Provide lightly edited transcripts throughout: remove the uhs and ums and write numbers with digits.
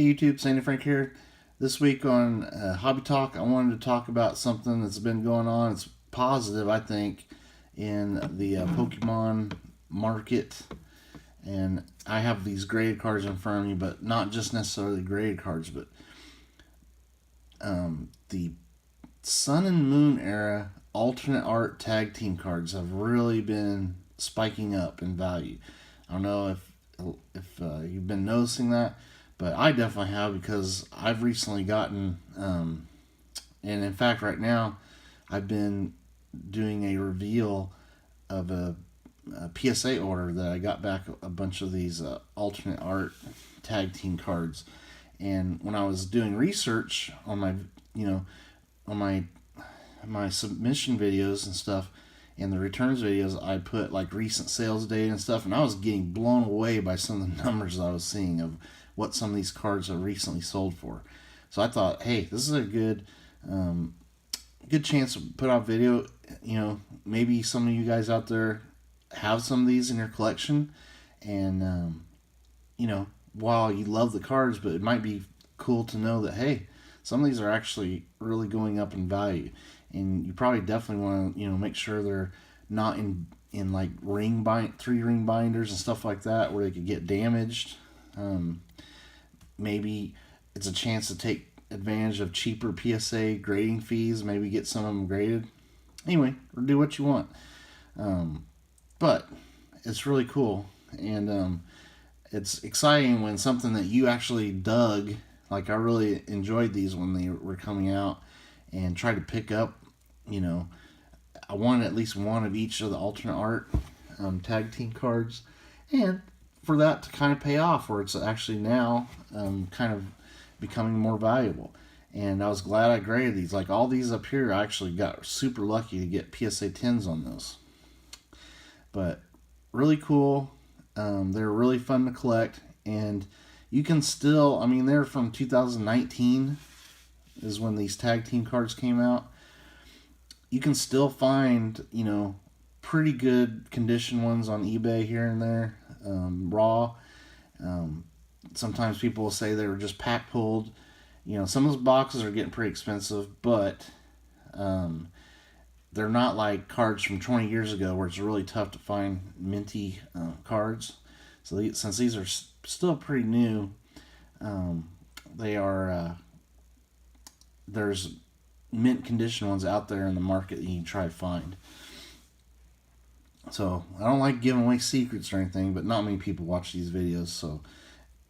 Hey YouTube, Sandy Frank here. This week on Hobby Talk, I wanted to talk about something that's been going on. It's positive, I think, in the Pokemon market. And I have these graded cards in front of me, but not just necessarily graded cards, but the Sun and Moon era alternate art tag team cards have really been spiking up in value. I don't know if you've been noticing that, but I definitely have because I've recently gotten, and in fact, right now, I've been doing a reveal of a PSA order that I got back a bunch of these alternate art tag team cards. And when I was doing research on my, on my submission videos and stuff, and the returns videos, I put like recent sales data and stuff, and I was getting blown away by some of the numbers I was seeing of what some of these cards have recently sold for. So I thought, hey, this is a good chance to put out video. Maybe some of you guys out there have some of these in your collection, and while you love the cards, but it might be cool to know that, hey, some of these are actually really going up in value, and you probably definitely want to make sure they're not in like three ring binders and stuff like that where they could get damaged. Maybe it's a chance to take advantage of cheaper PSA grading fees. Maybe get some of them graded. Anyway, or do what you want. But it's really cool, and it's exciting when something that you actually dug, like I really enjoyed these when they were coming out, and tried to pick up. I wanted at least one of each of the alternate art tag team cards, and for that to kind of pay off, where it's actually now kind of becoming more valuable. And I was glad I graded these. Like all these up here, I actually got super lucky to get PSA 10s on those. But really cool. They're really fun to collect, and you can still, they're from 2019 is when these tag team cards came out. You can still find, pretty good condition ones on eBay here and there, raw. Sometimes people will say they were just pack pulled. Some of those boxes are getting pretty expensive, but they're not like cards from 20 years ago where it's really tough to find minty cards. So since these are still pretty new, they are there's mint condition ones out there in the market that you can try to find. So I don't like giving away secrets or anything, but not many people watch these videos, so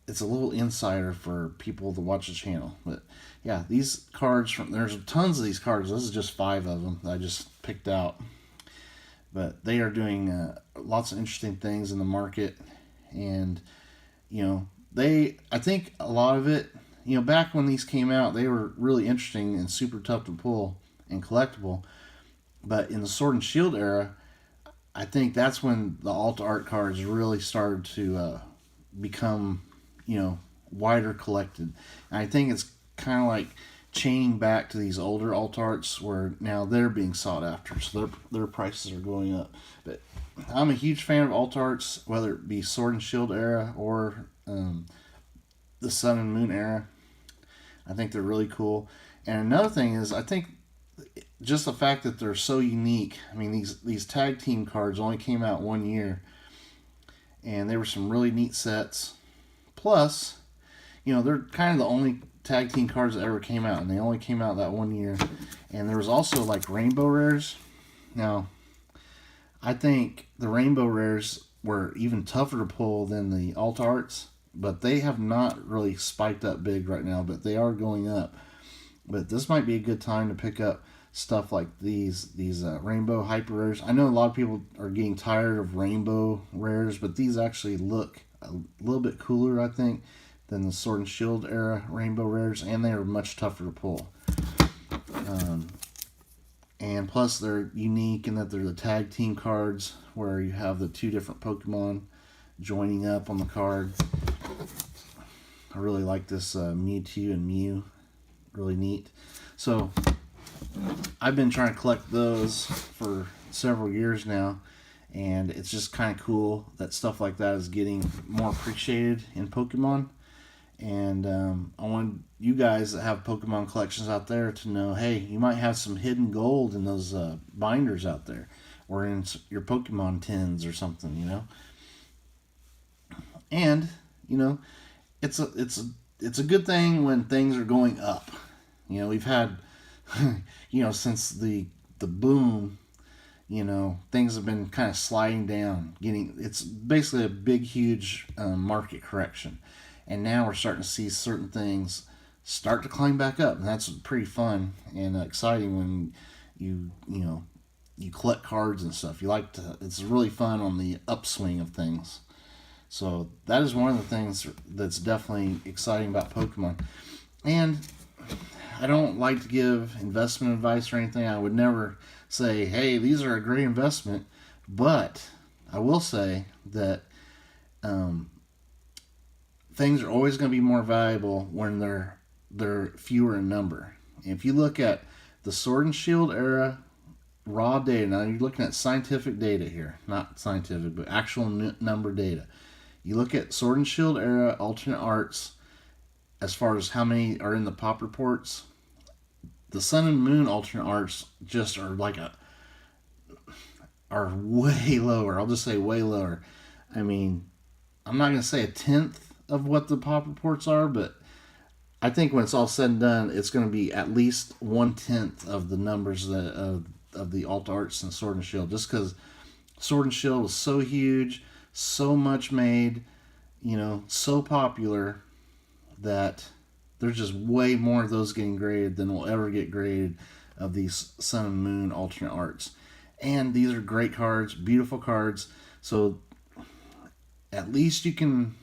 it's a little insider for people to watch the channel. But yeah, these cards there's tons of these cards. This is just 5 of them that I just picked out, but they are doing lots of interesting things in the market. And I think a lot of it, back when these came out, they were really interesting and super tough to pull and collectible. But in the Sword and Shield era, I think that's when the alt art cards really started to become, wider collected. And I think it's kind of like chaining back to these older alt arts where now they're being sought after, so their prices are going up. But I'm a huge fan of alt arts, whether it be Sword and Shield era or the Sun and Moon era. I think they're really cool. And another thing is, I think just the fact that they're so unique. These tag team cards only came out 1 year, and they were some really neat sets. Plus, they're kind of the only tag team cards that ever came out, and they only came out that 1 year. And there was also like rainbow rares. Now, I think the rainbow rares were even tougher to pull than the alt arts, but they have not really spiked up big right now, but they are going up. But this might be a good time to pick up stuff like these rainbow hyper rares. I know a lot of people are getting tired of rainbow rares, but these actually look a little bit cooler, I think, than the Sword and Shield era rainbow rares, and they are much tougher to pull. And plus, they're unique in that they're the tag team cards where you have the 2 different Pokemon joining up on the card. I really like this Mewtwo and Mew. Really neat. So I've been trying to collect those for several years now, and it's just kind of cool that stuff like that is getting more appreciated in Pokemon. And I want you guys that have Pokemon collections out there to know, hey, you might have some hidden gold in those binders out there, or in your Pokemon tins or something, you know. And you know, it's a good thing when things are going up. You know, we've had, you know, since the boom, you know, things have been kind of sliding down. It's basically a big, huge market correction, and now we're starting to see certain things start to climb back up, and that's pretty fun and exciting when you know you collect cards and stuff. You like to. It's really fun on the upswing of things. So that is one of the things that's definitely exciting about Pokemon. And I don't like to give investment advice or anything. I would never say, hey, these are a great investment. But I will say that um, things are always going to be more valuable when they're fewer in number. If you look at the Sword and Shield era raw data, now you're looking at scientific data here, not scientific, but actual number data. You look at Sword and Shield era alternate arts as far as how many are in the pop reports. The Sun and Moon alternate arts just are way lower. I'll just say way lower. I mean, I'm not going to say a tenth of what the pop reports are, but I think when it's all said and done, it's going to be at least 1/10 of the numbers of the alt arts and Sword and Shield, just because Sword and Shield was so huge, so much made, you know, so popular that there's just way more of those getting graded than will ever get graded of these Sun and Moon alternate arts. And these are great cards, beautiful cards. So at least you can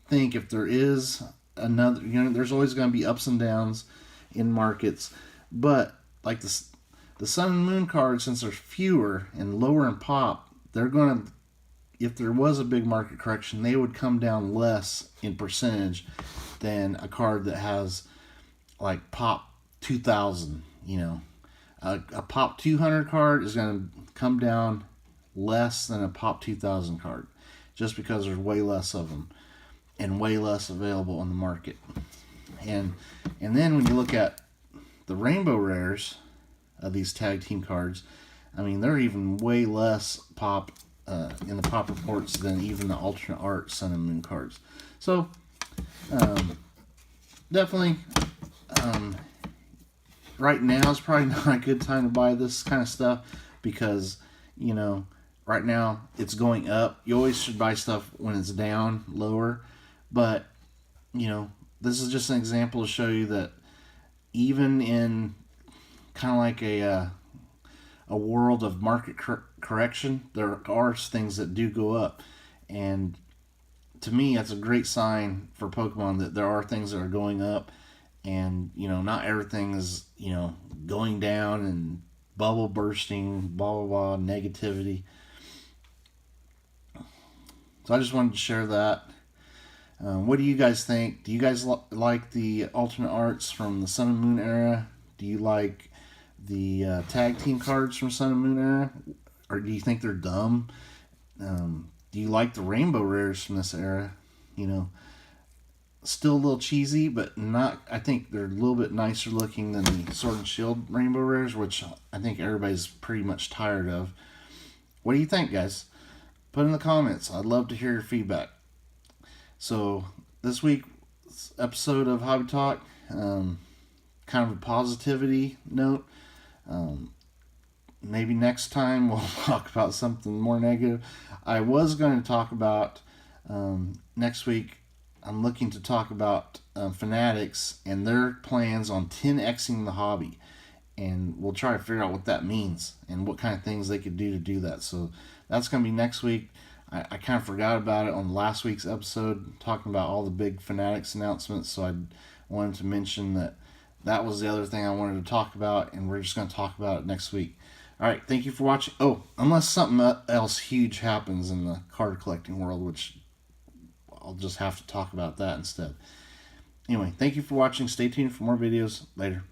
think if there is another, you know, there's always going to be ups and downs in markets. But like the Sun and Moon cards, since there's fewer and lower in pop, they're going to, if there was a big market correction, they would come down less in percentage than a card that has like pop 2000. You know, a pop 200 card is going to come down less than a pop 2000 card, just because there's way less of them and way less available in the market. And then when you look at the rainbow rares of these tag team cards, I mean, they're even way less pop in the pop reports than even the alternate art Sun and Moon cards. So definitely right now is probably not a good time to buy this kind of stuff, because, you know, right now it's going up. You always should buy stuff when it's down lower, but, you know, this is just an example to show you that even in kind of like a world of market correction, there are things that do go up. And to me, that's a great sign for Pokemon that there are things that are going up. And, you know, not everything is, you know, going down and bubble bursting, blah, blah, blah, negativity. So I just wanted to share that. What do you guys think? Do you guys like the alternate arts from the Sun and Moon era? Do you like the tag team cards from Sun and Moon era? Or do you think they're dumb? Do you like the rainbow rares from this era? You know, still a little cheesy, but not. I think they're a little bit nicer looking than the Sword and Shield rainbow rares, which I think everybody's pretty much tired of. What do you think, guys? Put in the comments. I'd love to hear your feedback. So this week's episode of Hobby Talk, kind of a positivity note. Maybe next time we'll talk about something more negative. I was going to talk about next week. I'm looking to talk about Fanatics and their plans on 10xing the hobby, and we'll try to figure out what that means and what kind of things they could do to do that. So that's going to be next week. I kind of forgot about it on last week's episode, talking about all the big Fanatics announcements, so I wanted to mention that was the other thing I wanted to talk about, and we're just going to talk about it next week. All right, thank you for watching. Oh, unless something else huge happens in the card collecting world, which I'll just have to talk about that instead. Anyway, thank you for watching. Stay tuned for more videos. Later.